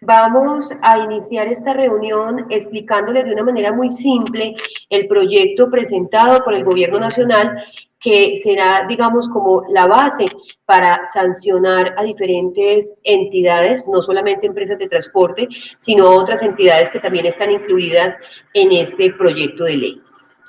Vamos a iniciar esta reunión explicándoles de una manera muy simple el proyecto presentado por el Gobierno Nacional, que será, digamos, como la base para sancionar a diferentes entidades, no solamente empresas de transporte, sino otras entidades que también están incluidas en este proyecto de ley.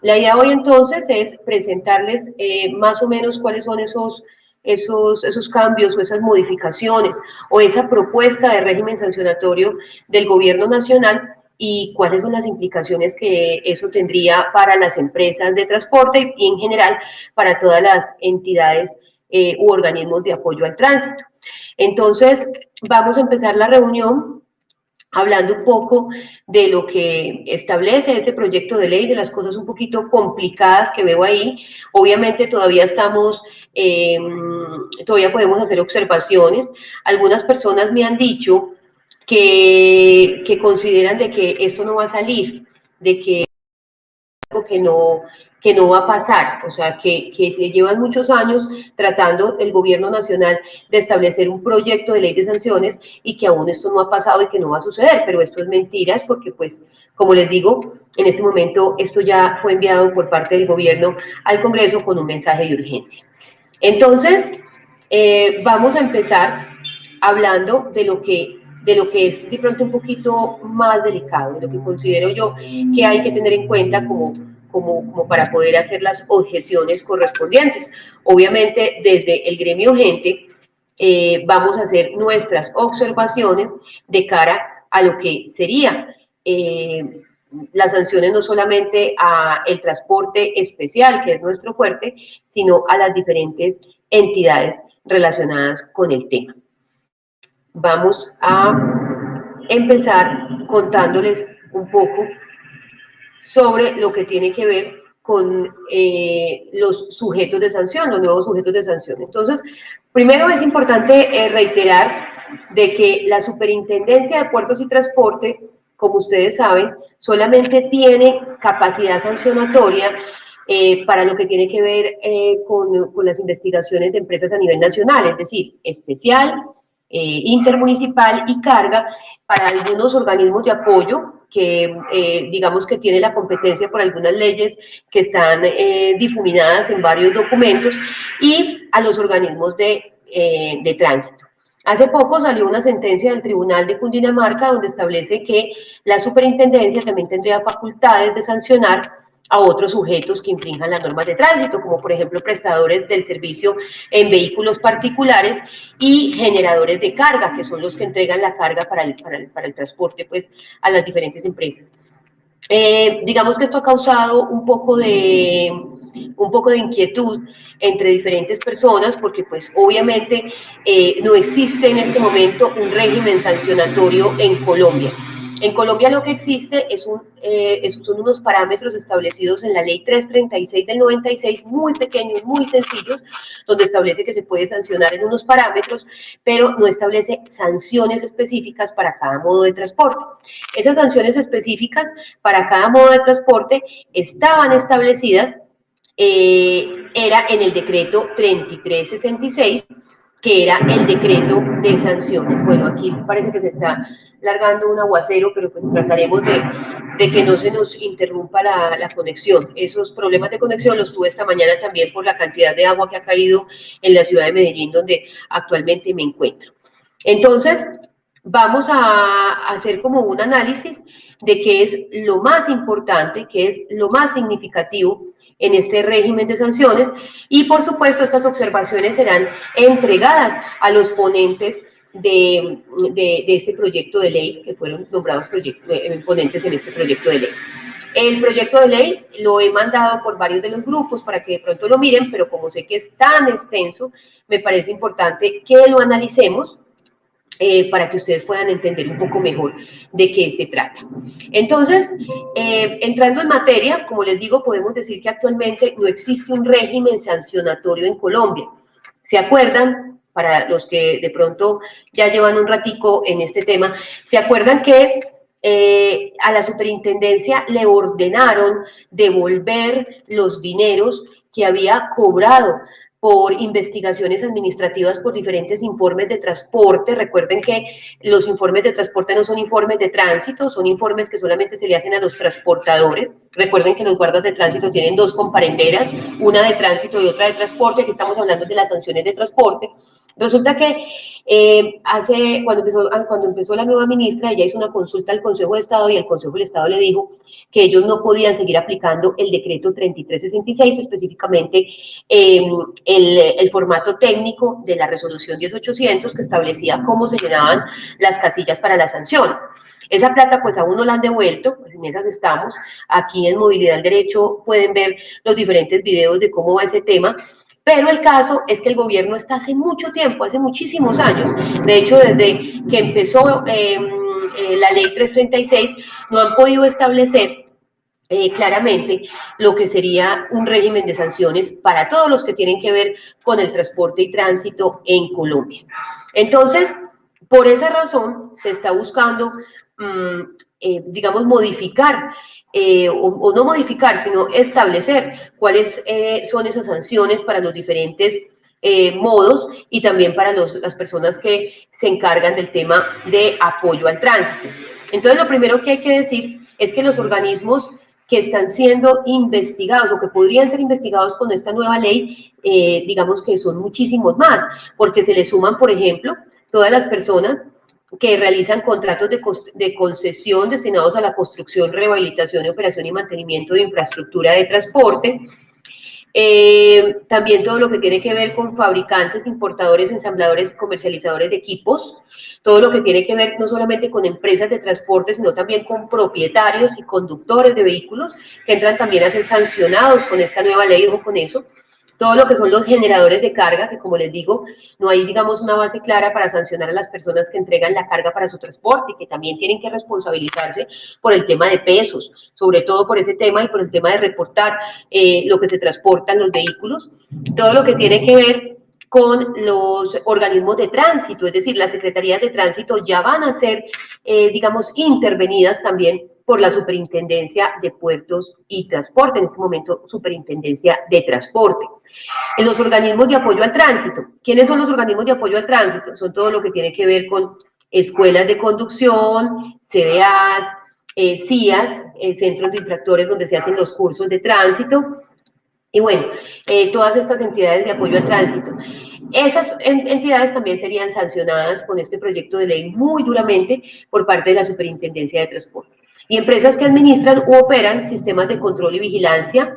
La idea hoy entonces es presentarles más o menos cuáles son esos cambios o esas modificaciones o esa propuesta de régimen sancionatorio del gobierno nacional y cuáles son las implicaciones que eso tendría para las empresas de transporte y en general para todas las entidades u organismos de apoyo al tránsito. Entonces, vamos a empezar la reunión hablando un poco de lo que establece ese proyecto de ley, de las cosas un poquito complicadas que veo ahí. Obviamente todavía podemos hacer observaciones. Algunas personas me han dicho que consideran de que esto no va a salir, de que que no va a pasar, o sea, que se llevan muchos años tratando el gobierno nacional de establecer un proyecto de ley de sanciones y que aún esto no ha pasado y que no va a suceder, pero esto es mentira, es porque pues, como les digo, en este momento esto ya fue enviado por parte del gobierno al Congreso con un mensaje de urgencia. Entonces, vamos a empezar hablando de lo que es de pronto un poquito más delicado, de lo que considero yo que hay que tener en cuenta como para poder hacer las objeciones correspondientes. Obviamente, desde el gremio gente, vamos a hacer nuestras observaciones de cara a lo que sería las sanciones no solamente a el transporte especial, que es nuestro fuerte, sino a las diferentes entidades relacionadas con el tema. Vamos a empezar contándoles un poco sobre lo que tiene que ver con los sujetos de sanción, los nuevos sujetos de sanción. Entonces, primero es importante reiterar de que la Superintendencia de Puertos y Transporte, como ustedes saben, solamente tiene capacidad sancionatoria para lo que tiene que ver con las investigaciones de empresas a nivel nacional, es decir, especial, intermunicipal y carga para algunos organismos de apoyo que digamos que tiene la competencia por algunas leyes que están difuminadas en varios documentos y a los organismos de tránsito. Hace poco salió una sentencia del Tribunal de Cundinamarca donde establece que la superintendencia también tendría facultades de sancionar a otros sujetos que infrinjan las normas de tránsito, como por ejemplo prestadores del servicio en vehículos particulares y generadores de carga, que son los que entregan la carga para el transporte pues, a las diferentes empresas. Digamos que esto ha causado un poco de inquietud entre diferentes personas porque pues obviamente no existe en este momento un régimen sancionatorio en Colombia. En Colombia lo que existe son unos parámetros establecidos en la ley 336 del 96, muy pequeños, muy sencillos, donde establece que se puede sancionar en unos parámetros, pero no establece sanciones específicas para cada modo de transporte. Esas sanciones específicas para cada modo de transporte estaban establecidas, era en el decreto 3366, que era el decreto de sanciones. Bueno, aquí parece que se está largando un aguacero, pero pues trataremos de que no se nos interrumpa la conexión. Esos problemas de conexión los tuve esta mañana también por la cantidad de agua que ha caído en la ciudad de Medellín, donde actualmente me encuentro. Entonces, vamos a hacer como un análisis de qué es lo más importante, qué es lo más significativo en este régimen de sanciones y por supuesto estas observaciones serán entregadas a los ponentes de este proyecto de ley, que fueron nombrados ponentes en este proyecto de ley. El proyecto de ley lo he mandado por varios de los grupos para que de pronto lo miren, pero como sé que es tan extenso, me parece importante que lo analicemos para que ustedes puedan entender un poco mejor de qué se trata. Entonces, entrando en materia, como les digo, podemos decir que actualmente no existe un régimen sancionatorio en Colombia. ¿Se acuerdan? Para los que de pronto ya llevan un ratico en este tema, ¿se acuerdan que a la superintendencia le ordenaron devolver los dineros que había cobrado por investigaciones administrativas por diferentes informes de transporte. Recuerden que los informes de transporte no son informes de tránsito, son informes que solamente se le hacen a los transportadores. Recuerden que los guardas de tránsito tienen dos comparenderas, una de tránsito y otra de transporte. Aquí estamos hablando de las sanciones de transporte. Resulta que cuando empezó la nueva ministra, ella hizo una consulta al Consejo de Estado y el Consejo del Estado le dijo que ellos no podían seguir aplicando el decreto 3366, específicamente el formato técnico de la resolución 10800 que establecía cómo se llenaban las casillas para las sanciones. Esa plata pues aún no la han devuelto, pues en esas estamos. Aquí en Movilidad al Derecho pueden ver los diferentes videos de cómo va ese tema. Pero el caso es que el gobierno está hace mucho tiempo, hace muchísimos años, de hecho desde que empezó la ley 336, no han podido establecer claramente lo que sería un régimen de sanciones para todos los que tienen que ver con el transporte y tránsito en Colombia. Entonces, por esa razón se está buscando, digamos, modificar o no modificar, sino establecer cuáles son esas sanciones para los diferentes modos y también para las personas que se encargan del tema de apoyo al tránsito. Entonces, lo primero que hay que decir es que los organismos que están siendo investigados o que podrían ser investigados con esta nueva ley, digamos que son muchísimos más, porque se le suman, por ejemplo, todas las personas que realizan contratos de concesión destinados a la construcción, rehabilitación, operación y mantenimiento de infraestructura de transporte. También todo lo que tiene que ver con fabricantes, importadores, ensambladores y comercializadores de equipos, todo lo que tiene que ver no solamente con empresas de transporte, sino también con propietarios y conductores de vehículos, que entran también a ser sancionados con esta nueva ley, ojo con eso. Todo lo que son los generadores de carga, que como les digo, no hay, digamos, una base clara para sancionar a las personas que entregan la carga para su transporte y que también tienen que responsabilizarse por el tema de pesos, sobre todo por ese tema y por el tema de reportar lo que se transporta en los vehículos. Todo lo que tiene que ver con los organismos de tránsito, es decir, las secretarías de tránsito ya van a ser, digamos, intervenidas también por la Superintendencia de Puertos y Transporte, en este momento Superintendencia de Transporte. En los organismos de apoyo al tránsito, ¿quiénes son los organismos de apoyo al tránsito? Son todo lo que tiene que ver con escuelas de conducción, CDAs, CIAs, centros de infractores donde se hacen los cursos de tránsito, y bueno, todas estas entidades de apoyo al tránsito. Esas entidades también serían sancionadas con este proyecto de ley muy duramente por parte de la Superintendencia de Transporte. Y empresas que administran u operan sistemas de control y vigilancia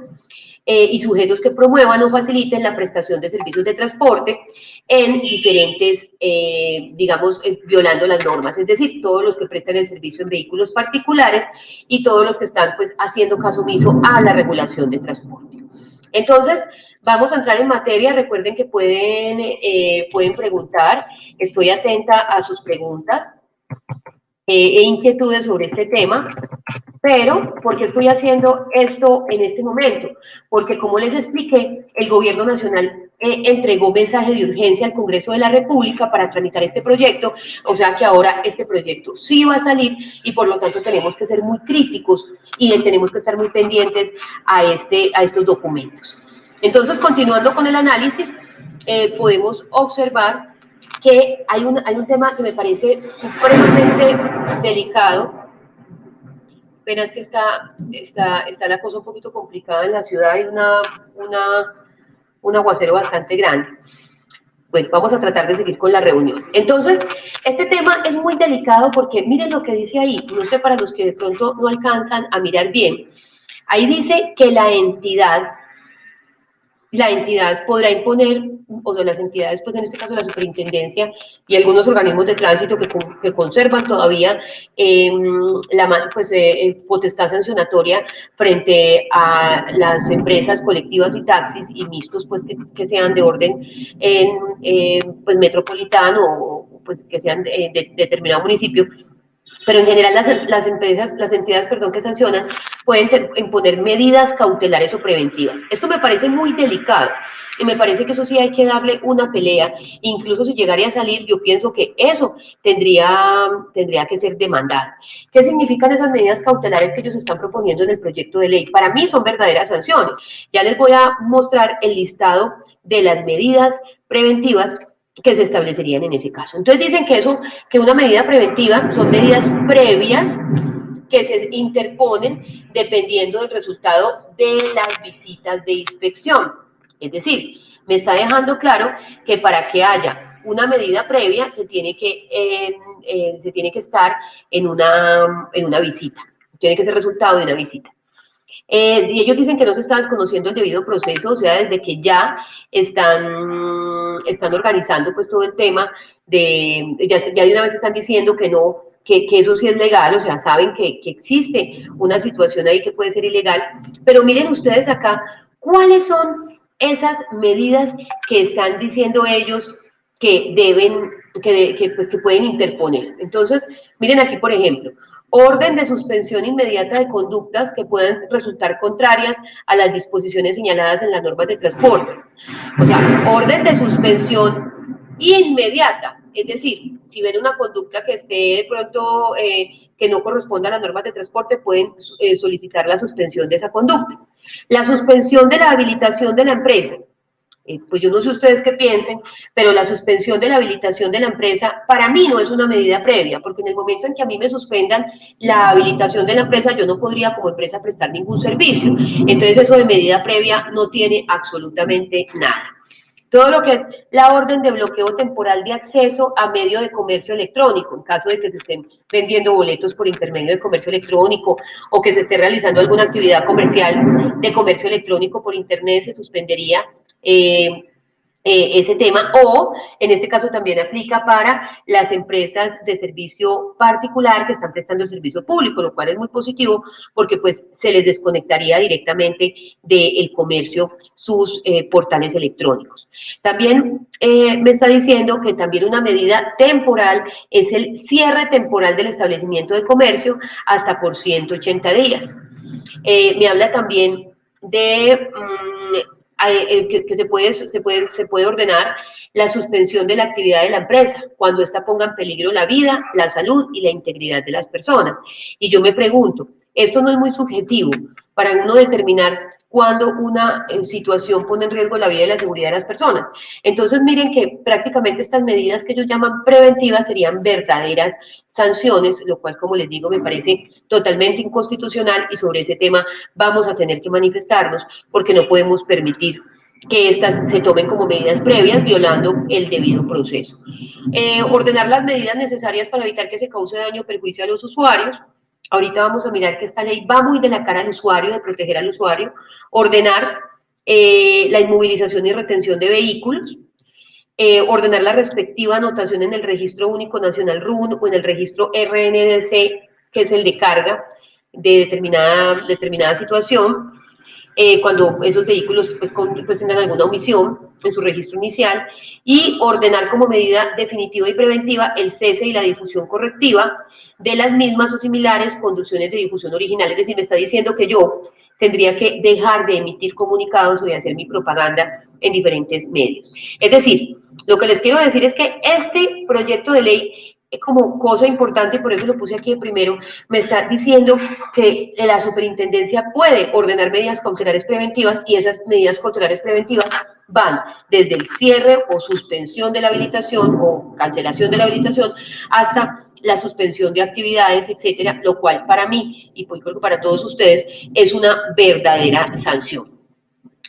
y sujetos que promuevan o faciliten la prestación de servicios de transporte en diferentes, digamos, violando las normas, es decir, todos los que prestan el servicio en vehículos particulares y todos los que están, pues, haciendo caso omiso a la regulación de transporte. Entonces, vamos a entrar en materia. Recuerden que pueden preguntar. Estoy atenta a sus preguntas e inquietudes sobre este tema. Pero, ¿por qué estoy haciendo esto en este momento? Porque, como les expliqué, el Gobierno Nacional entregó mensaje de urgencia al Congreso de la República para tramitar este proyecto, o sea que ahora este proyecto sí va a salir y por lo tanto tenemos que ser muy críticos y tenemos que estar muy pendientes a estos documentos. Entonces, continuando con el análisis, podemos observar que hay un tema que me parece supremamente delicado. Apenas que está la cosa un poquito complicada en la ciudad, hay un aguacero bastante grande. Bueno, vamos a tratar de seguir con la reunión. Entonces, este tema es muy delicado porque miren lo que dice ahí, no sé, para los que de pronto no alcanzan a mirar bien, ahí dice que la entidad podrá imponer, o sea, las entidades, pues en este caso la superintendencia y algunos organismos de tránsito que conservan todavía potestad sancionatoria frente a las empresas colectivas y taxis y mixtos, pues que sean de orden pues metropolitano o pues que sean de determinado municipio. Pero en general las entidades, que sancionan pueden imponer medidas cautelares o preventivas. Esto me parece muy delicado y me parece que eso sí hay que darle una pelea. Incluso si llegara a salir, yo pienso que eso tendría que ser demandado. ¿Qué significan esas medidas cautelares que ellos están proponiendo en el proyecto de ley? Para mí son verdaderas sanciones. Ya les voy a mostrar el listado de las medidas preventivas que se establecerían en ese caso. Entonces dicen que una medida preventiva son medidas previas que se interponen dependiendo del resultado de las visitas de inspección. Es decir, me está dejando claro que para que haya una medida previa se tiene que estar en una visita, tiene que ser resultado de una visita. Y ellos dicen que no se está desconociendo el debido proceso, o sea, desde que ya están organizando pues todo el tema ya de una vez están diciendo que no, que eso sí es legal, o sea, saben que existe una situación ahí que puede ser ilegal, pero miren ustedes acá, ¿cuáles son esas medidas que están diciendo ellos que deben, que pueden interponer? Entonces, miren aquí, por ejemplo, orden de suspensión inmediata de conductas que puedan resultar contrarias a las disposiciones señaladas en las normas de transporte. O sea, orden de suspensión inmediata, es decir, si ven una conducta que esté de pronto que no corresponda a las normas de transporte, pueden solicitar la suspensión de esa conducta. La suspensión de la habilitación de la empresa. Pues yo no sé ustedes qué piensen, pero la suspensión de la habilitación de la empresa para mí no es una medida previa, porque en el momento en que a mí me suspendan la habilitación de la empresa, yo no podría como empresa prestar ningún servicio. Entonces eso de medida previa no tiene absolutamente nada. Todo lo que es la orden de bloqueo temporal de acceso a medio de comercio electrónico, en caso de que se estén vendiendo boletos por intermedio de comercio electrónico o que se esté realizando alguna actividad comercial de comercio electrónico por internet, se suspendería ese tema, o en este caso también aplica para las empresas de servicio particular que están prestando el servicio público, lo cual es muy positivo porque pues se les desconectaría directamente del comercio sus portales electrónicos. También me está diciendo que también una medida temporal es el cierre temporal del establecimiento de comercio hasta por 180 días. Me habla también de que se puede ordenar la suspensión de la actividad de la empresa cuando ésta ponga en peligro la vida, la salud y la integridad de las personas. Y yo me pregunto, esto no es muy subjetivo para uno determinar cuando una situación pone en riesgo la vida y la seguridad de las personas. Entonces miren que prácticamente estas medidas que ellos llaman preventivas serían verdaderas sanciones, lo cual, como les digo, me parece totalmente inconstitucional, y sobre ese tema vamos a tener que manifestarnos porque no podemos permitir que estas se tomen como medidas previas violando el debido proceso. Ordenar las medidas necesarias para evitar que se cause daño o perjuicio a los usuarios. Ahorita vamos a mirar que esta ley va muy de la cara al usuario, de proteger al usuario. Ordenar la inmovilización y retención de vehículos. Ordenar la respectiva anotación en el Registro Único Nacional RUN o en el Registro RNDC, que es el de carga de determinada situación, cuando esos vehículos pues tengan alguna omisión en su registro inicial, y ordenar como medida definitiva y preventiva el cese y la difusión correctiva de las mismas o similares conducciones de difusión original. Es decir, me está diciendo que yo tendría que dejar de emitir comunicados o de hacer mi propaganda en diferentes medios. Es decir, lo que les quiero decir es que este proyecto de ley, como cosa importante, y por eso lo puse aquí de primero, me está diciendo que la superintendencia puede ordenar medidas cautelares preventivas, y esas medidas cautelares preventivas van desde el cierre o suspensión de la habilitación o cancelación de la habilitación hasta la suspensión de actividades, etcétera, lo cual para mí, y creo que para todos ustedes, es una verdadera sanción.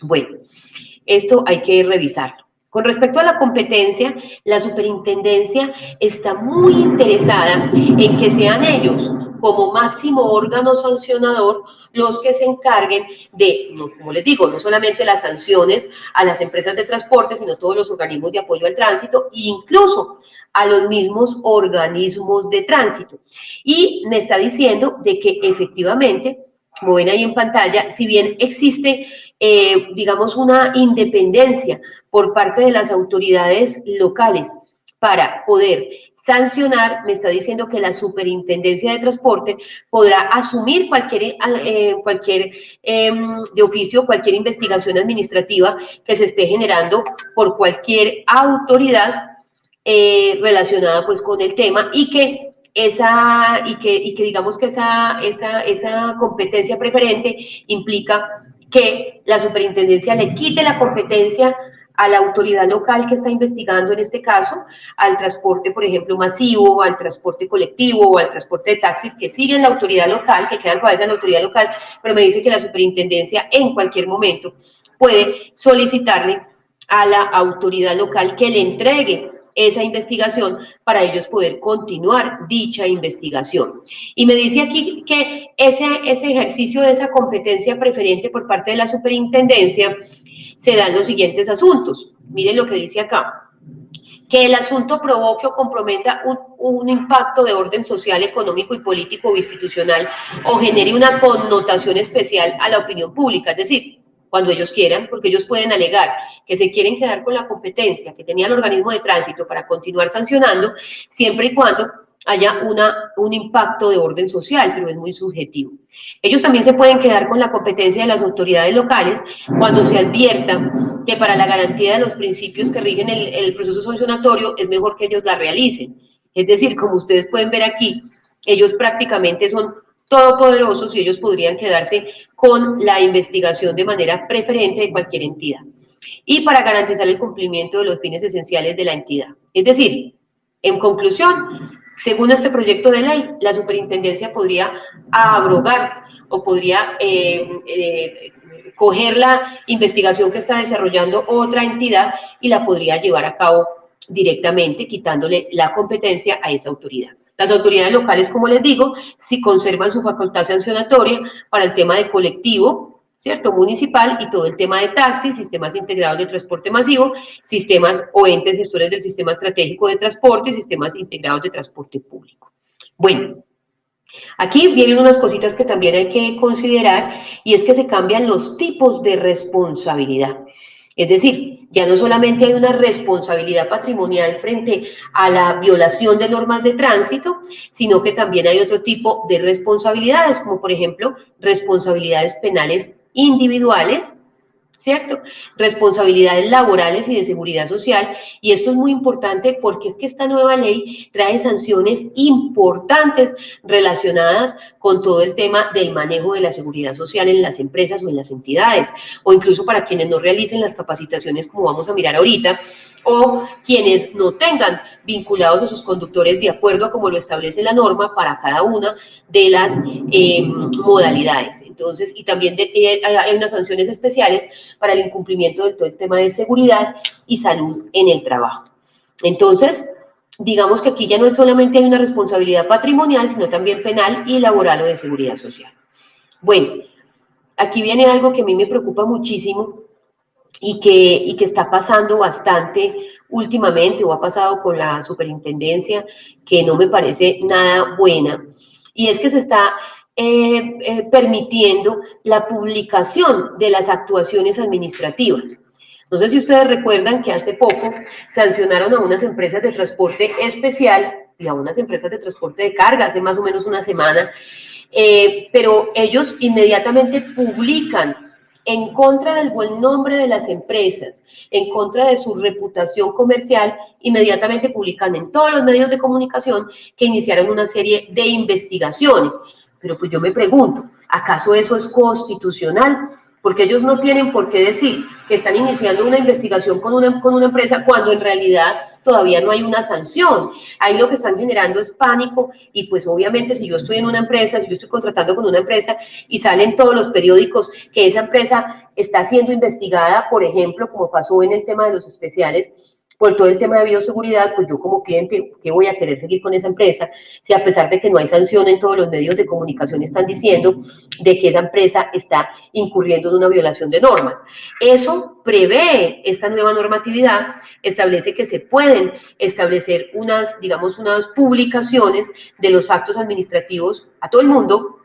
Bueno, esto hay que revisarlo. Con respecto a la competencia, la superintendencia está muy interesada en que sean ellos, como máximo órgano sancionador, los que se encarguen de, como les digo, no solamente las sanciones a las empresas de transporte, sino todos los organismos de apoyo al tránsito, e incluso a los mismos organismos de tránsito. Y me está diciendo de que efectivamente, como ven ahí en pantalla, si bien existe digamos, una independencia por parte de las autoridades locales para poder sancionar, me está diciendo que la Superintendencia de Transporte podrá asumir cualquier de oficio, cualquier investigación administrativa que se esté generando por cualquier autoridad relacionada pues con el tema, y que digamos que esa competencia preferente implica que la superintendencia le quite la competencia a la autoridad local que está investigando en este caso, al transporte, por ejemplo, masivo, al transporte colectivo o al transporte de taxis que siguen la autoridad local, que quedan cabeza de la autoridad local, pero me dice que la superintendencia en cualquier momento puede solicitarle a la autoridad local que le entregue esa investigación para ellos poder continuar dicha investigación. Y me dice aquí que ese ejercicio de esa competencia preferente por parte de la superintendencia se dan los siguientes asuntos. Miren lo que dice acá. Que el asunto provoque o comprometa un impacto de orden social, económico y político o institucional o genere una connotación especial a la opinión pública, es decir, cuando ellos quieran, porque ellos pueden alegar que se quieren quedar con la competencia que tenía el organismo de tránsito para continuar sancionando, siempre y cuando haya un impacto de orden social, pero es muy subjetivo. Ellos también se pueden quedar con la competencia de las autoridades locales cuando se advierta que para la garantía de los principios que rigen el proceso sancionatorio es mejor que ellos la realicen. Es decir, como ustedes pueden ver aquí, ellos prácticamente son todopoderosos y ellos podrían quedarse con la investigación de manera preferente de cualquier entidad. Y para garantizar el cumplimiento de los fines esenciales de la entidad. Es decir, en conclusión, según este proyecto de ley, la superintendencia podría abrogar o podría coger la investigación que está desarrollando otra entidad y la podría llevar a cabo directamente, quitándole la competencia a esa autoridad. Las autoridades locales, como les digo, si conservan su facultad sancionatoria para el tema de colectivo, ¿cierto? Municipal y todo el tema de taxis, sistemas integrados de transporte masivo, sistemas o entes gestores del sistema estratégico de transporte y sistemas integrados de transporte público. Bueno, aquí vienen unas cositas que también hay que considerar y es que se cambian los tipos de responsabilidad. Es decir, ya no solamente hay una responsabilidad patrimonial frente a la violación de normas de tránsito, sino que también hay otro tipo de responsabilidades, como por ejemplo responsabilidades penales individuales, ¿cierto? Responsabilidades laborales y de seguridad social, y esto es muy importante porque es que esta nueva ley trae sanciones importantes relacionadas con todo el tema del manejo de la seguridad social en las empresas o en las entidades, o incluso para quienes no realicen las capacitaciones como vamos a mirar ahorita, o quienes no tengan vinculados a sus conductores de acuerdo a como lo establece la norma para cada una de las modalidades. Entonces, y también hay unas sanciones especiales para el incumplimiento de todo el tema de seguridad y salud en el trabajo. Entonces, digamos que aquí ya no solamente hay una responsabilidad patrimonial, sino también penal y laboral o de seguridad social. Bueno, aquí viene algo que a mí me preocupa muchísimo y que está pasando bastante últimamente, o ha pasado con la superintendencia, que no me parece nada buena, y es que se está permitiendo la publicación de las actuaciones administrativas. No sé si ustedes recuerdan que hace poco sancionaron a unas empresas de transporte especial y a unas empresas de transporte de carga, hace más o menos una semana, pero ellos inmediatamente publican en contra del buen nombre de las empresas, en contra de su reputación comercial, inmediatamente publican en todos los medios de comunicación que iniciaron una serie de investigaciones. Pero pues yo me pregunto, ¿acaso eso es constitucional? Porque ellos no tienen por qué decir que están iniciando una investigación con una empresa cuando en realidad todavía no hay una sanción. Ahí lo que están generando es pánico y pues obviamente si yo estoy en una empresa, si yo estoy contratando con una empresa y salen todos los periódicos que esa empresa está siendo investigada, por ejemplo, como pasó en el tema de los especiales, por todo el tema de bioseguridad, pues yo como cliente, ¿qué voy a querer seguir con esa empresa? Si a pesar de que no hay sanción en todos los medios de comunicación están diciendo de que esa empresa está incurriendo en una violación de normas. Eso prevé esta nueva normatividad, establece que se pueden establecer unas, digamos, unas publicaciones de los actos administrativos a todo el mundo,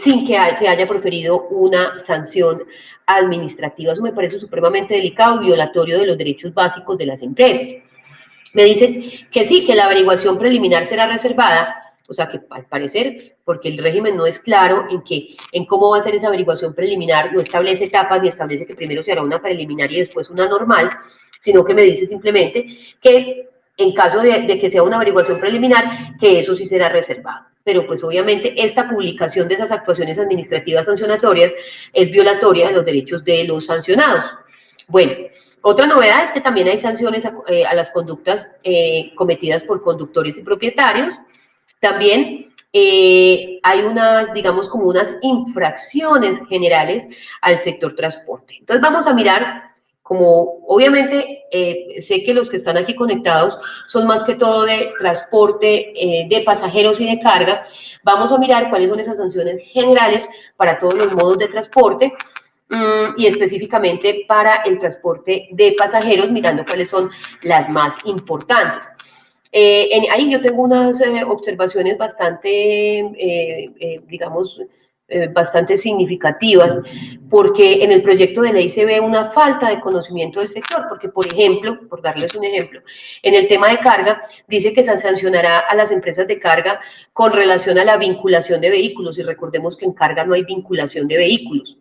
sin que se haya proferido una sanción administrativa. Eso me parece supremamente delicado y violatorio de los derechos básicos de las empresas. Me dicen que sí, que la averiguación preliminar será reservada, o sea que al parecer, porque el régimen no es claro en cómo va a ser esa averiguación preliminar, no establece etapas ni establece que primero se hará una preliminar y después una normal, sino que me dice simplemente que en caso de que sea una averiguación preliminar, que eso sí será reservado. Pero pues obviamente esta publicación de esas actuaciones administrativas sancionatorias es violatoria de los derechos de los sancionados. Bueno, Otra novedad es que también hay sanciones a las conductas cometidas por conductores y propietarios. También hay unas, digamos, como unas infracciones generales al sector transporte. Entonces vamos a mirar, como obviamente sé que los que están aquí conectados son más que todo de transporte de pasajeros y de carga, vamos a mirar cuáles son esas sanciones generales para todos los modos de transporte y específicamente para el transporte de pasajeros, mirando cuáles son las más importantes. Ahí yo tengo unas observaciones bastante, digamos, bastante significativas, porque en el proyecto de ley se ve una falta de conocimiento del sector, porque, por ejemplo, por darles un ejemplo, en el tema de carga, dice que se sancionará a las empresas de carga con relación a la vinculación de vehículos, y recordemos que en carga no hay vinculación de vehículos.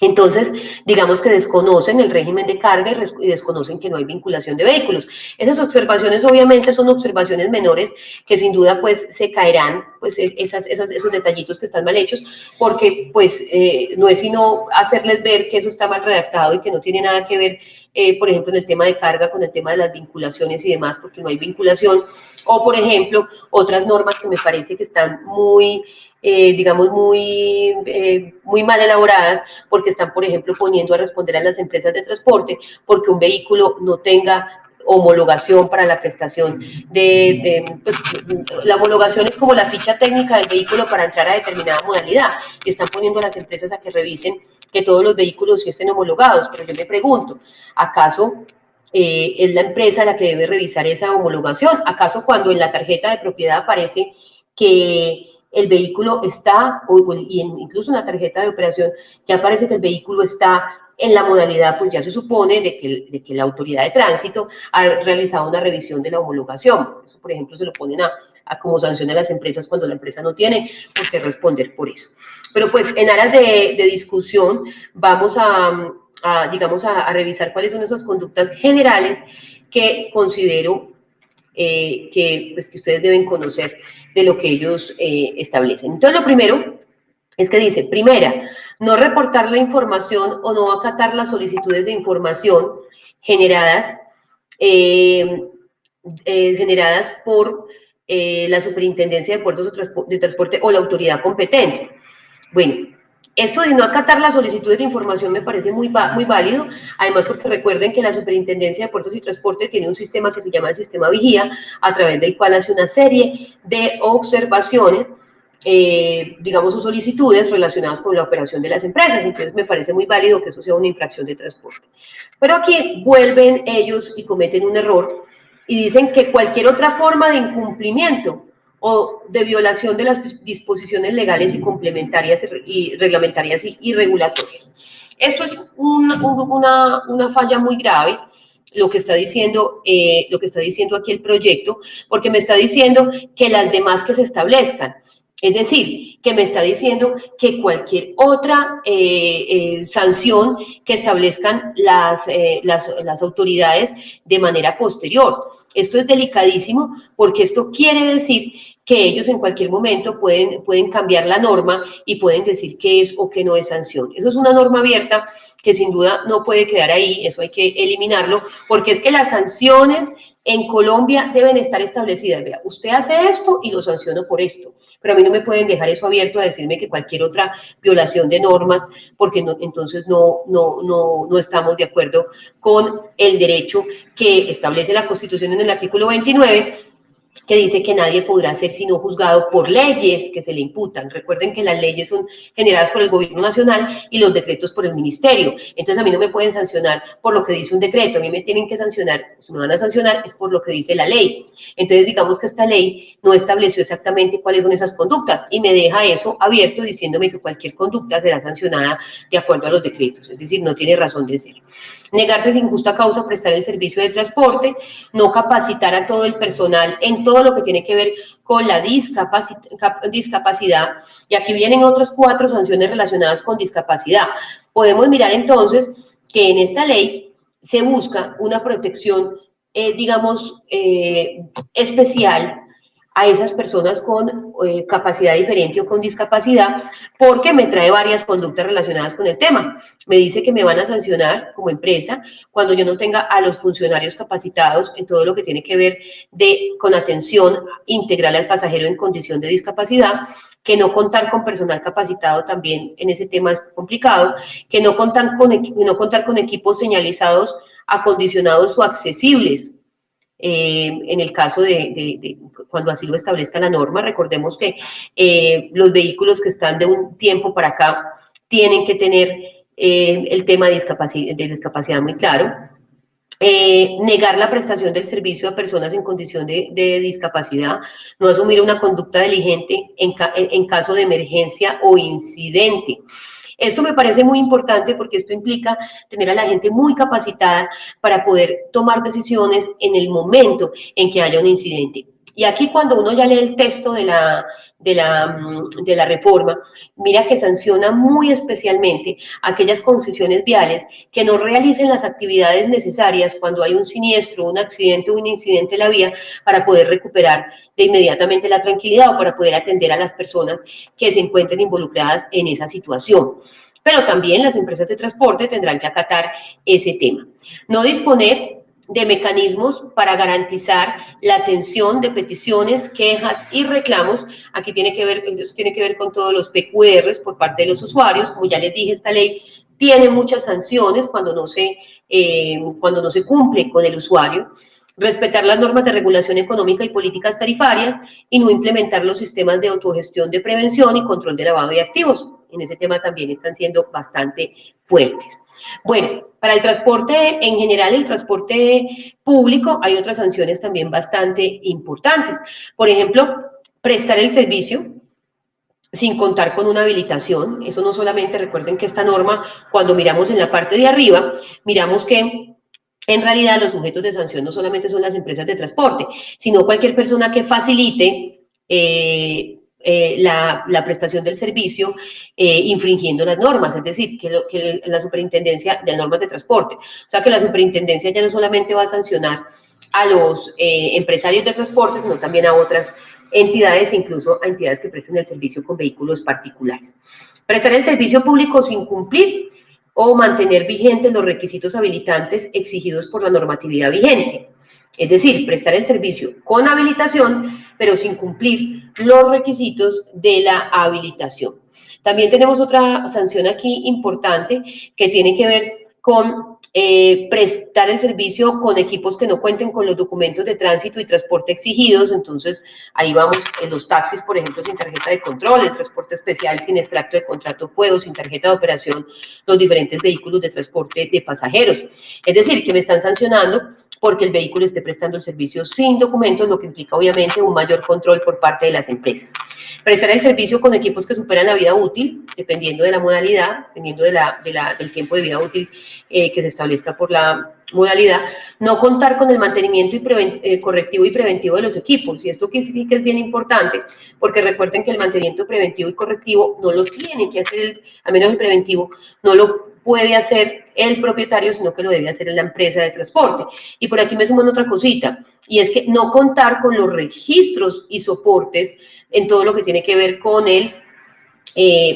Entonces, digamos que desconocen el régimen de carga y desconocen que no hay vinculación de vehículos. Esas observaciones obviamente son observaciones menores que sin duda pues se caerán, pues esos detallitos que están mal hechos, porque pues no es sino hacerles ver que eso está mal redactado y que no tiene nada que ver, por ejemplo, en el tema de carga con el tema de las vinculaciones y demás, porque no hay vinculación, o por ejemplo, otras normas que me parece que están muy digamos, muy mal elaboradas, porque están, por ejemplo, poniendo a responder a las empresas de transporte porque un vehículo no tenga homologación para la prestación pues, la homologación es como la ficha técnica del vehículo para entrar a determinada modalidad, y están poniendo a las empresas a que revisen que todos los vehículos sí estén homologados, pero yo me pregunto, ¿acaso es la empresa la que debe revisar esa homologación? ¿Acaso cuando en la tarjeta de propiedad aparece que el vehículo está, y incluso en la tarjeta de operación, ya parece que el vehículo está en la modalidad, pues ya se supone de que la autoridad de tránsito ha realizado una revisión de la homologación? Eso, por ejemplo, se lo ponen a como sanción a las empresas cuando la empresa no tiene por qué responder por eso. Pero pues en aras de discusión vamos digamos, a revisar cuáles son esas conductas generales que considero pues, que ustedes deben conocer de lo que ellos establecen. Entonces, lo primero es que dice, primera, no reportar la información o no acatar las solicitudes de información generadas, generadas por la Superintendencia de Puertos de Transporte o la autoridad competente. Bueno, esto de no acatar las solicitudes de información me parece muy válido, además porque recuerden que la Superintendencia de Puertos y Transporte tiene un sistema que se llama el sistema Vigía, a través del cual hace una serie de observaciones, digamos, o solicitudes relacionadas con la operación de las empresas. Entonces me parece muy válido que eso sea una infracción de transporte. Pero aquí vuelven ellos y cometen un error y dicen que cualquier otra forma de incumplimiento o de violación de las disposiciones legales y complementarias y reglamentarias y regulatorias. Esto es una falla muy grave, lo que está diciendo aquí el proyecto, porque me está diciendo que las demás que se establezcan, es decir, que me está diciendo que cualquier otra sanción que establezcan las autoridades de manera posterior. Esto es delicadísimo porque esto quiere decir que ellos en cualquier momento pueden cambiar la norma y pueden decir qué es o qué no es sanción. Eso es una norma abierta que sin duda no puede quedar ahí, eso hay que eliminarlo, porque es que las sanciones en Colombia deben estar establecidas. Vea, usted hace esto y lo sanciono por esto, pero a mí no me pueden dejar eso abierto a decirme que cualquier otra violación de normas, porque no, entonces no estamos de acuerdo con el derecho que establece la Constitución en el artículo 29, que dice que nadie podrá ser sino juzgado por leyes que se le imputan. Recuerden que las leyes son generadas por el gobierno nacional y los decretos por el ministerio. Entonces a mí no me pueden sancionar por lo que dice un decreto, a mí me tienen que sancionar, si me van a sancionar es por lo que dice la ley. Entonces digamos que esta ley no estableció exactamente cuáles son esas conductas y me deja eso abierto diciéndome que cualquier conducta será sancionada de acuerdo a los decretos, es decir, no tiene razón de ser. Negarse sin justa causa a prestar el servicio de transporte, no capacitar a todo el personal en todo lo que tiene que ver con la discapacidad, y aquí vienen otras 4 sanciones relacionadas con discapacidad. Podemos mirar entonces que en esta ley se busca una protección, digamos, especial a esas personas con capacidad diferente o con discapacidad, porque me trae varias conductas relacionadas con el tema. Me dice que me van a sancionar como empresa cuando yo no tenga a los funcionarios capacitados en todo lo que tiene que ver con atención integral al pasajero en condición de discapacidad, que no contar con personal capacitado también en ese tema es complicado, que no contar con equipos señalizados, acondicionados o accesibles. En el caso de cuando así lo establezca la norma, recordemos que los vehículos que están de un tiempo para acá tienen que tener el tema de discapacidad muy claro. Negar la prestación del servicio a personas en condición de discapacidad, no asumir una conducta diligente en caso de emergencia o incidente. Esto me parece muy importante porque esto implica tener a la gente muy capacitada para poder tomar decisiones en el momento en que haya un incidente. Y aquí cuando uno ya lee el texto de la reforma, mira que sanciona muy especialmente aquellas concesiones viales que no realicen las actividades necesarias cuando hay un siniestro, un accidente o un incidente en la vía para poder recuperar de inmediatamente la tranquilidad o para poder atender a las personas que se encuentren involucradas en esa situación. Pero también las empresas de transporte tendrán que acatar ese tema. No disponer de mecanismos para garantizar la atención de peticiones, quejas y reclamos. Aquí eso tiene que ver con todos los PQRs por parte de los usuarios. Como ya les dije, esta ley tiene muchas sanciones cuando no se cumple con el usuario. Respetar las normas de regulación económica y políticas tarifarias y no implementar los sistemas de autogestión de prevención y control de lavado de activos. En ese tema también están siendo bastante fuertes. Bueno, para el transporte en general, el transporte público, hay otras sanciones también bastante importantes. Por ejemplo, prestar el servicio sin contar con una habilitación. Eso no solamente, recuerden que esta norma, cuando miramos en la parte de arriba, miramos que en realidad los sujetos de sanción no solamente son las empresas de transporte, sino cualquier persona que facilite la prestación del servicio infringiendo las normas, es decir, que la superintendencia de normas de transporte. O sea que la superintendencia ya no solamente va a sancionar a los empresarios de transporte, sino también a otras entidades, incluso a entidades que presten el servicio con vehículos particulares. Prestar el servicio público sin cumplir o mantener vigentes los requisitos habilitantes exigidos por la normatividad vigente. Es decir, prestar el servicio con habilitación, pero sin cumplir los requisitos de la habilitación. También tenemos otra sanción aquí importante que tiene que ver con prestar el servicio con equipos que no cuenten con los documentos de tránsito y transporte exigidos. Entonces, ahí vamos en los taxis, por ejemplo, sin tarjeta de control, el transporte especial sin extracto de contrato fuego, sin tarjeta de operación, los diferentes vehículos de transporte de pasajeros. Es decir, que me están sancionando porque el vehículo esté prestando el servicio sin documentos, lo que implica obviamente un mayor control por parte de las empresas. Prestar el servicio con equipos que superan la vida útil, dependiendo de la modalidad, dependiendo del tiempo de vida útil que se establezca por la modalidad. No contar con el mantenimiento correctivo y preventivo de los equipos. Y esto que sí que es bien importante, porque recuerden que el mantenimiento preventivo y correctivo no lo tiene que hacer, al menos el preventivo, no lo puede hacer el propietario, sino que lo debe hacer la empresa de transporte. Y por aquí me suman otra cosita, y es que no contar con los registros y soportes en todo lo que tiene que ver con el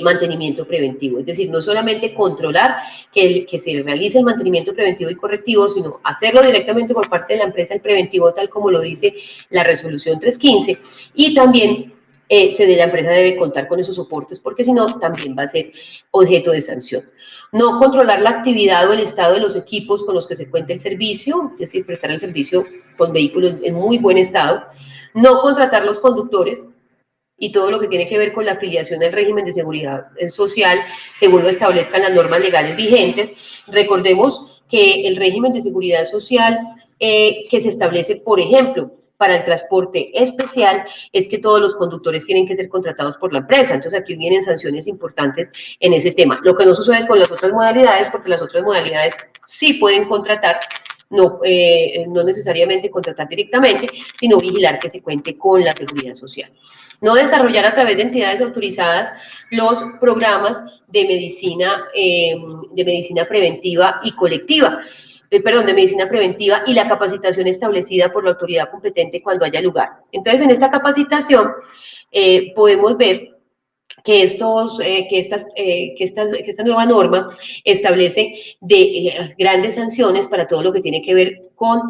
mantenimiento preventivo. Es decir, no solamente controlar que se realice el mantenimiento preventivo y correctivo, sino hacerlo directamente por parte de la empresa el preventivo, tal como lo dice la resolución 315, y también la empresa debe contar con esos soportes, porque si no, también va a ser objeto de sanción. No controlar la actividad o el estado de los equipos con los que se cuenta el servicio, es decir, prestar el servicio con vehículos en muy buen estado. No contratar los conductores y todo lo que tiene que ver con la afiliación al régimen de seguridad social, según lo establezcan las normas legales vigentes. Recordemos que el régimen de seguridad social que se establece, por ejemplo, para el transporte especial, es que todos los conductores tienen que ser contratados por la empresa. Entonces, aquí vienen sanciones importantes en ese tema. Lo que no sucede con las otras modalidades, porque las otras modalidades sí pueden contratar, no necesariamente contratar directamente, sino vigilar que se cuente con la seguridad social. No desarrollar a través de entidades autorizadas los programas de medicina preventiva y colectiva. de medicina preventiva y la capacitación establecida por la autoridad competente cuando haya lugar. Entonces, en esta capacitación podemos ver que esta nueva norma establece grandes sanciones para todo lo que tiene que ver con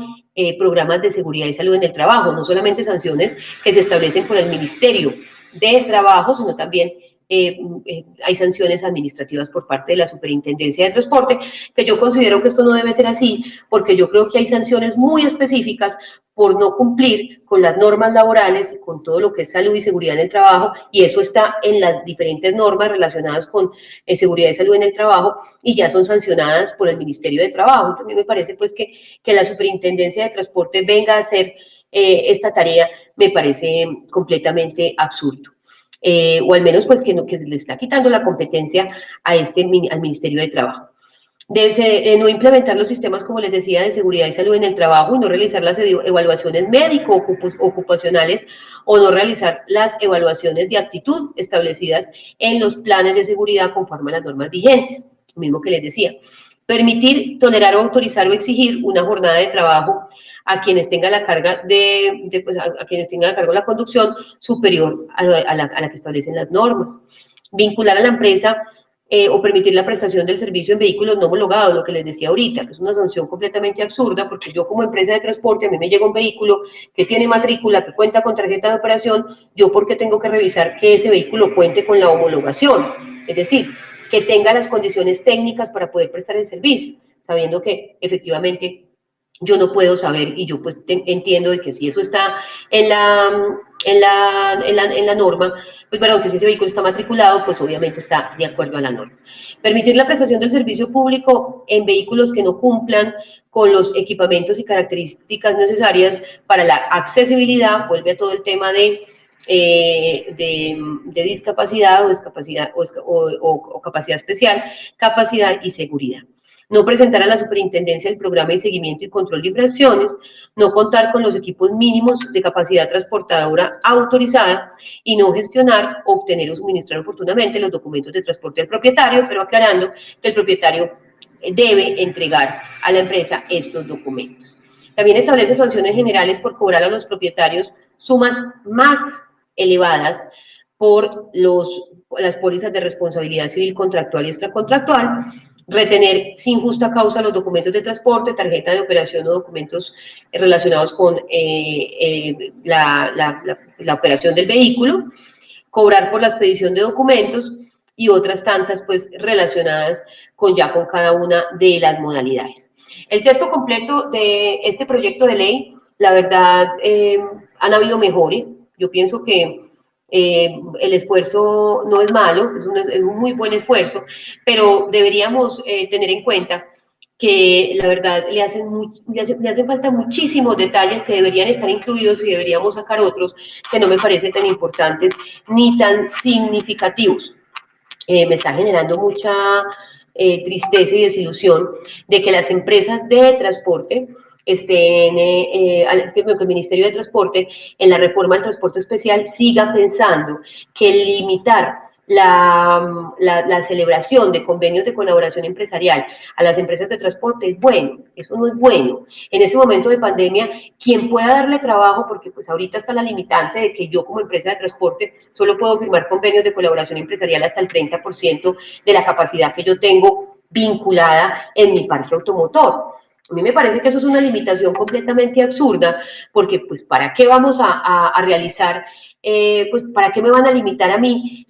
programas de seguridad y salud en el trabajo, no solamente sanciones que se establecen por el Ministerio de Trabajo, sino también hay sanciones administrativas por parte de la Superintendencia de Transporte, que yo considero que esto no debe ser así, porque yo creo que hay sanciones muy específicas por no cumplir con las normas laborales y con todo lo que es salud y seguridad en el trabajo, y eso está en las diferentes normas relacionadas con seguridad y salud en el trabajo, y ya son sancionadas por el Ministerio de Trabajo. Entonces, a mí me parece pues que la Superintendencia de Transporte venga a hacer esta tarea, me parece completamente absurdo. O al menos pues que se le está quitando la competencia al Ministerio de Trabajo. Debe no implementar los sistemas, como les decía, de seguridad y salud en el trabajo y no realizar las evaluaciones médico-ocupacionales o no realizar las evaluaciones de actitud establecidas en los planes de seguridad conforme a las normas vigentes, lo mismo que les decía. Permitir, tolerar o autorizar o exigir una jornada de trabajo a quienes tengan la carga a quienes tengan a cargo la conducción superior a la que establecen las normas. Vincular a la empresa o permitir la prestación del servicio en vehículos no homologados, lo que les decía ahorita, que es una sanción completamente absurda, porque yo como empresa de transporte, a mí me llega un vehículo que tiene matrícula, que cuenta con tarjeta de operación, yo porque tengo que revisar que ese vehículo cuente con la homologación, es decir, que tenga las condiciones técnicas para poder prestar el servicio, sabiendo que efectivamente yo no puedo saber, y yo pues entiendo de que si eso está en la norma, pues perdón, que si ese vehículo está matriculado, pues obviamente está de acuerdo a la norma. Permitir la prestación del servicio público en vehículos que no cumplan con los equipamientos y características necesarias para la accesibilidad, vuelve a todo el tema de discapacidad o capacidad especial, capacidad y seguridad. No presentar a la superintendencia el programa de seguimiento y control de infracciones, no contar con los equipos mínimos de capacidad transportadora autorizada y no gestionar, obtener o suministrar oportunamente los documentos de transporte del propietario, pero aclarando que el propietario debe entregar a la empresa estos documentos. También establece sanciones generales por cobrar a los propietarios sumas más elevadas por las pólizas de responsabilidad civil contractual y extracontractual, retener sin justa causa los documentos de transporte, tarjeta de operación o documentos relacionados con la operación del vehículo, cobrar por la expedición de documentos y otras tantas pues relacionadas con cada una de las modalidades. El texto completo de este proyecto de ley, la verdad, han habido mejores. Yo pienso que el esfuerzo no es malo, es un muy buen esfuerzo, pero deberíamos tener en cuenta que la verdad le hacen falta muchísimos detalles que deberían estar incluidos y deberíamos sacar otros que no me parecen tan importantes ni tan significativos. Me está generando mucha tristeza y desilusión de que las empresas de transporte que el Ministerio de Transporte en la reforma del transporte especial siga pensando que limitar la celebración de convenios de colaboración empresarial a las empresas de transporte es bueno, eso no es bueno. En este momento de pandemia, quien pueda darle trabajo, porque pues ahorita está la limitante de que yo como empresa de transporte solo puedo firmar convenios de colaboración empresarial hasta el 30% de la capacidad que yo tengo vinculada en mi parque automotor. A mí me parece que eso es una limitación completamente absurda, porque pues ¿para qué vamos a realizar pues ¿para qué me van a limitar a mí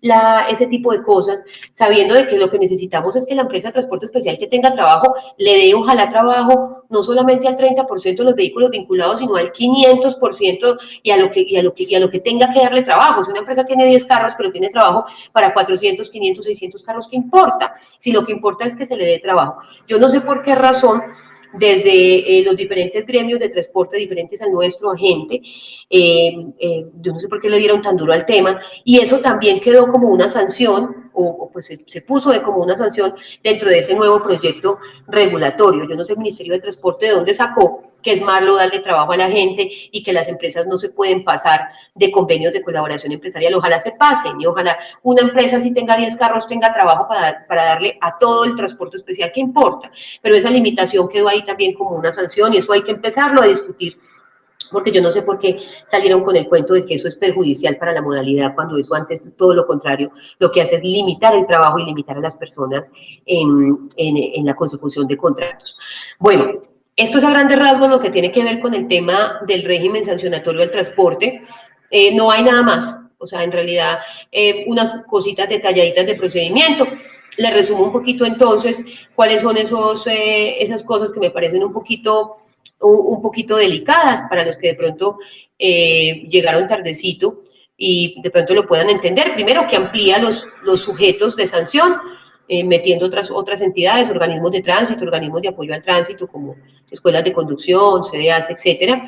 ese tipo de cosas, sabiendo de que lo que necesitamos es que la empresa de transporte especial que tenga trabajo, le dé ojalá trabajo no solamente al 30% de los vehículos vinculados, sino al 500% y a lo que tenga que darle trabajo? Si una empresa tiene 10 carros, pero tiene trabajo para 400, 500, 600 carros, ¿qué importa? Si lo que importa es que se le dé trabajo. Yo no sé por qué razón desde los diferentes gremios de transporte diferentes al nuestro agente, yo no sé por qué le dieron tan duro al tema, y eso también quedó como una sanción o pues se puso como una sanción dentro de ese nuevo proyecto regulatorio. Yo no sé el Ministerio de Transporte de dónde sacó que es malo darle trabajo a la gente y que las empresas no se pueden pasar de convenios de colaboración empresarial. Ojalá se pasen y ojalá una empresa si tenga 10 carros tenga trabajo para darle a todo el transporte especial que importa, pero esa limitación quedó ahí también como una sanción y eso hay que empezarlo a discutir, porque yo no sé por qué salieron con el cuento de que eso es perjudicial para la modalidad, cuando eso antes todo lo contrario, lo que hace es limitar el trabajo y limitar a las personas en la consecución de contratos. Bueno, esto es a grandes rasgos lo que tiene que ver con el tema del régimen sancionatorio del transporte. No hay nada más, o sea, en realidad unas cositas detalladitas de procedimiento. Le resumo un poquito entonces cuáles son esas cosas que me parecen un poquito delicadas para los que de pronto llegaron tardecito y de pronto lo puedan entender. Primero, que amplía los sujetos de sanción, metiendo otras entidades, organismos de tránsito, organismos de apoyo al tránsito, como escuelas de conducción, CDAs, etcétera.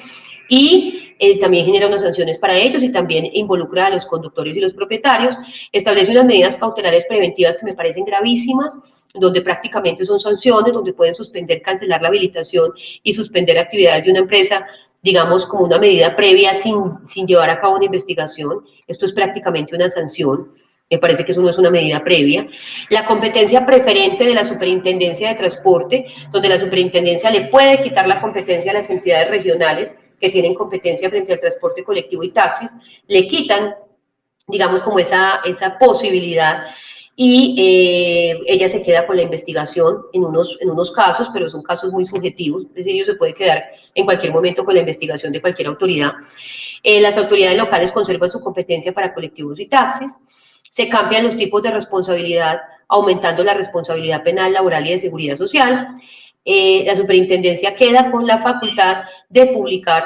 Y también genera unas sanciones para ellos y también involucra a los conductores y los propietarios. Establece unas medidas cautelares preventivas que me parecen gravísimas, donde prácticamente son sanciones, donde pueden suspender, cancelar la habilitación y suspender actividades de una empresa, digamos, como una medida previa sin llevar a cabo una investigación. Esto es prácticamente una sanción. Me parece que eso no es una medida previa. La competencia preferente de la Superintendencia de Transporte, donde la Superintendencia le puede quitar la competencia a las entidades regionales que tienen competencia frente al transporte colectivo y taxis, le quitan, digamos, como esa posibilidad y ella se queda con la investigación en unos casos, pero son casos muy subjetivos, es decir, ellos se puede quedar en cualquier momento con la investigación de cualquier autoridad. Las autoridades locales conservan su competencia para colectivos y taxis. Se cambian los tipos de responsabilidad, aumentando la responsabilidad penal, laboral y de seguridad social. La superintendencia queda con la facultad de publicar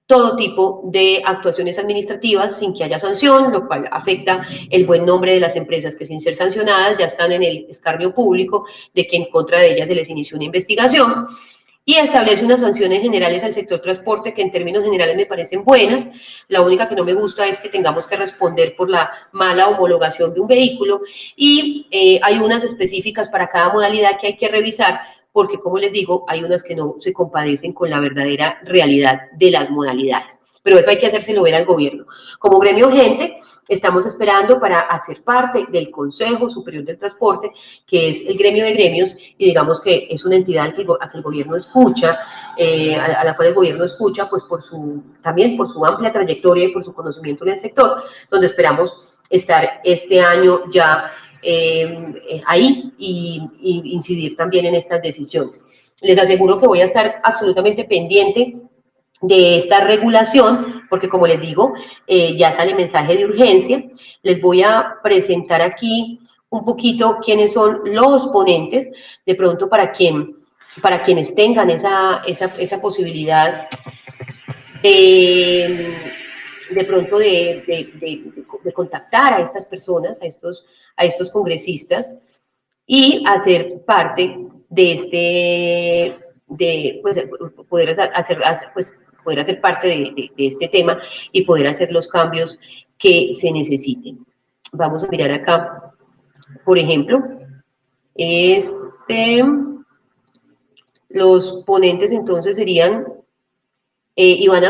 todo tipo de actuaciones administrativas sin que haya sanción, lo cual afecta el buen nombre de las empresas que sin ser sancionadas ya están en el escarnio público de que en contra de ellas se les inició una investigación. Y establece unas sanciones generales al sector transporte que en términos generales me parecen buenas. La única que no me gusta es que tengamos que responder por la mala homologación de un vehículo y hay unas específicas para cada modalidad que hay que revisar, porque como les digo, hay unas que no se compadecen con la verdadera realidad de las modalidades. Pero eso hay que hacérselo ver al gobierno. Como gremio gente, estamos esperando para hacer parte del Consejo Superior del Transporte, que es el gremio de gremios, y digamos que es una entidad a que el gobierno escucha, a la cual el gobierno escucha, pues también por su amplia trayectoria y por su conocimiento en el sector, donde esperamos estar este año ya ahí y incidir también en estas decisiones. Les aseguro que voy a estar absolutamente pendiente de esta regulación, porque como les digo, ya sale mensaje de urgencia. Les voy a presentar aquí un poquito quiénes son los ponentes, de pronto para quienes tengan esa posibilidad de pronto de contactar a estas personas, a estos congresistas y hacer parte pues, poder hacer parte de este tema y poder hacer los cambios que se necesiten. Vamos a mirar acá, por ejemplo, los ponentes entonces serían Iván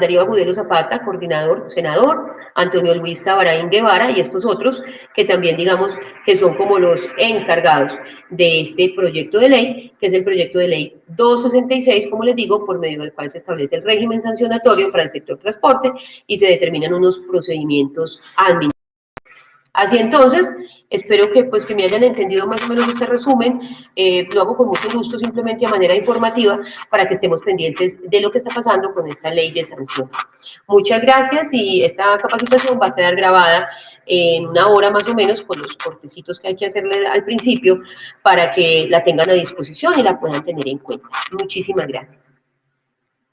Darío Agudelo Zapata, coordinador, senador, Antonio Luis Sabaraín Guevara y estos otros que también digamos que son como los encargados de este proyecto de ley, que es el proyecto de ley 266, como les digo, por medio del cual se establece el régimen sancionatorio para el sector transporte y se determinan unos procedimientos administrativos. Así entonces, espero que me hayan entendido más o menos este resumen. Lo hago con mucho gusto, simplemente de manera informativa, para que estemos pendientes de lo que está pasando con esta ley de sanciones. Muchas gracias y esta capacitación va a quedar grabada en una hora más o menos, con los cortecitos que hay que hacerle al principio, para que la tengan a disposición y la puedan tener en cuenta. Muchísimas gracias.